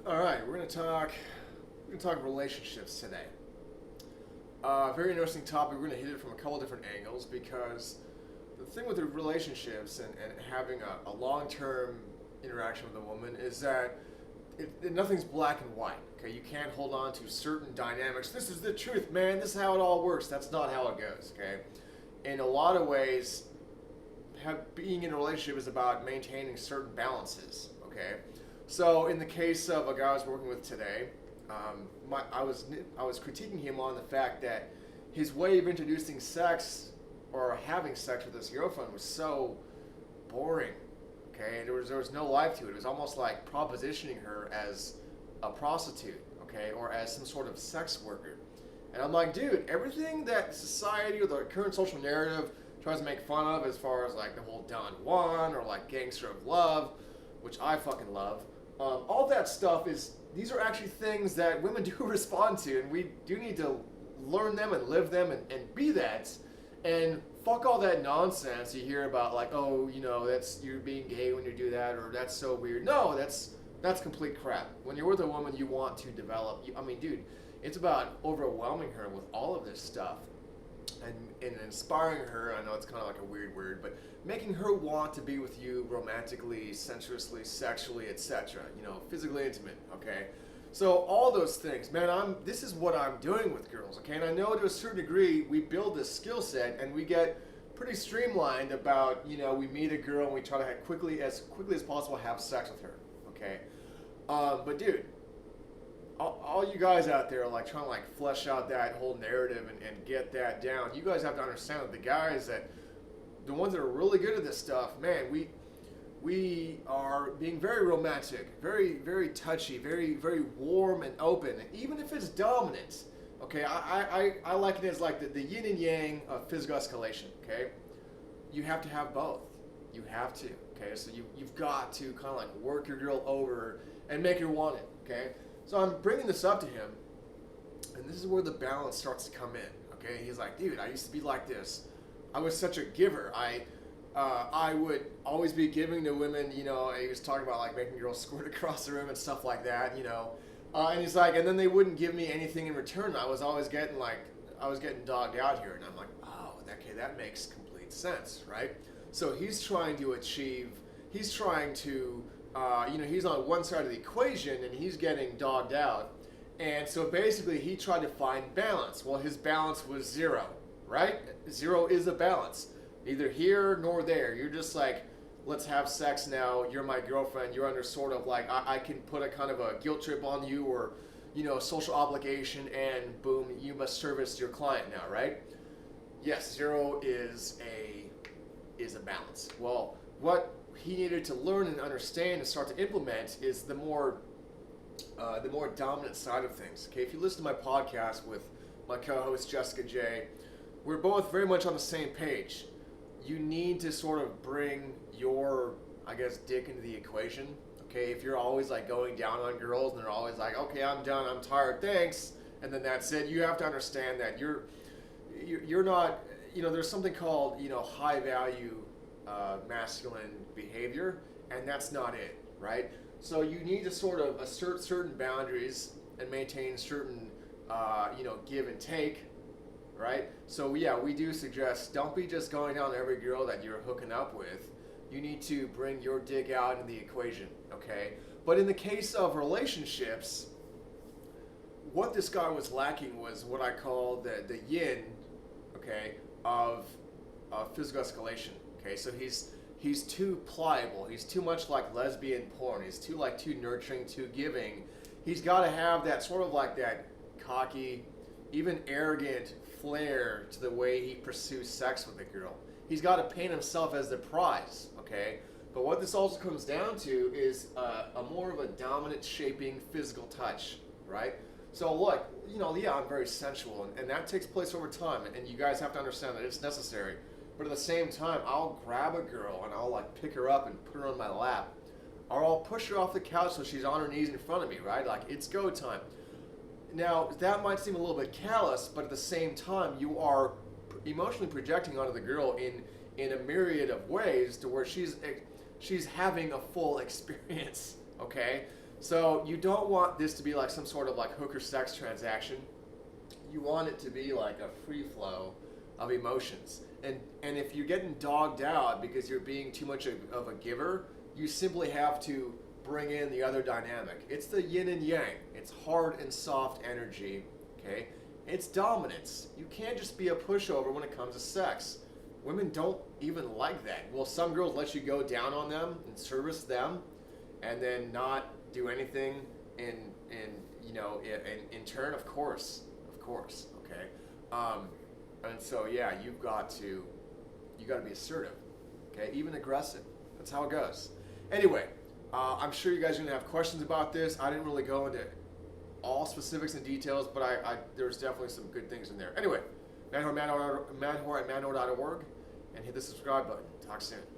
All right, we're gonna talk relationships today. Very interesting topic. We're gonna hit it from a couple different angles because the thing with the relationships and having a long-term interaction with a woman is that nothing's black and white. Okay, you can't hold on to certain dynamics. This is the truth, man. This is how it all works. That's not how it goes. Okay, in a lot of ways, being in a relationship is about maintaining certain balances. Okay, so in the case of a guy I was working with today, I was critiquing him on the fact that his way of introducing sex or having sex with his girlfriend was so boring. Okay, there was no life to it. It was almost like propositioning her as a prostitute, okay, or as some sort of sex worker. And I'm like, dude, everything that society or the current social narrative tries to make fun of, as far as like the whole Don Juan or like Gangster of Love, which I fucking love, all that stuff these are actually things that women do respond to, and we do need to learn them and live them and be that. And fuck all that nonsense you hear about, like, oh, that's you're being gay when you do that, or that's so weird. No, that's complete crap. When you're with a woman, you want to develop. Dude, it's about overwhelming her with all of this stuff and inspiring her. I know it's kind of like a weird word, but making her want to be with you romantically, sensuously, sexually, etc. Physically intimate. Okay. So all those things, man, this is what I'm doing with girls, okay? And I know to a certain degree we build this skill set and we get pretty streamlined about, we meet a girl and we try to quickly as possible have sex with her, okay? But dude, all you guys out there like trying to like flesh out that whole narrative and get that down, you guys have to understand that the ones that are really good at this stuff, man, we are being very romantic, very, very touchy, very, very warm and open, even if it's dominant. Okay, I like it as like the yin and yang of physical escalation. Okay, you have to have both. You have to. Okay, so you've got to kind of like work your girl over and make her want it. Okay, so I'm bringing this up to him, and this is where the balance starts to come in. Okay, he's like, dude, I used to be like this. I was such a giver. I would always be giving to women, he was talking about like making girls squirt across the room and stuff like that, and he's like, and then they wouldn't give me anything in return. I was getting dogged out here, and I'm like, oh, okay, that makes complete sense, right? So he's trying to, he's on one side of the equation and he's getting dogged out. And so basically he tried to find balance. Well, his balance was zero, right? Zero is a balance. Neither here nor there. You're just like, let's have sex now. You're my girlfriend. You're under sort of like, I can put a kind of a guilt trip on you or, social obligation, and boom, you must service your client now, right? Yes, zero is a balance. Well, what he needed to learn and understand and start to implement is the more dominant side of things. Okay, if you listen to my podcast with my co-host Jessica J, we're both very much on the same page. You need to sort of bring your, dick into the equation. Okay, if you're always like going down on girls and they're always like, okay, I'm done, I'm tired, thanks, and then that's it. You have to understand that you're not, there's something called, high value masculine behavior, and that's not it, right? So you need to sort of assert certain boundaries and maintain certain, give and take. Right? So yeah, we do suggest don't be just going down to every girl that you're hooking up with. You need to bring your dick out in the equation, okay? But in the case of relationships, what this guy was lacking was what I call the yin, okay, of physical escalation. Okay, so he's too pliable. He's too much like lesbian porn. He's too nurturing, too giving. He's got to have that sort of like that cocky, even arrogant flair to the way he pursues sex with a girl. He's got to paint himself as the prize, okay? But what this also comes down to is a more of a dominant shaping physical touch, right? So look, I'm very sensual, and that takes place over time, and you guys have to understand that it's necessary. But at the same time, I'll grab a girl and I'll like pick her up and put her on my lap, or I'll push her off the couch so she's on her knees in front of me, right? Like, it's go time. Now, that might seem a little bit callous, but at the same time, you are emotionally projecting onto the girl in a myriad of ways to where she's having a full experience, okay? So you don't want this to be like some sort of like hooker sex transaction. You want it to be like a free flow of emotions. And if you're getting dogged out because you're being too much of a giver, you simply have to bring in the other dynamic. It's the yin and yang. It's hard and soft energy, okay? It's dominance. You can't just be a pushover when it comes to sex. Women don't even like that. Well, some girls let you go down on them and service them and then not do anything in turn, of course, okay? And so yeah, you got to be assertive, okay? Even aggressive. That's how it goes. Anyway, I'm sure you guys are gonna have questions about this. I didn't really go into all specifics and details, but there's definitely some good things in there. Anyway, Manwhore at manwhore.org, and hit the subscribe button. Talk soon.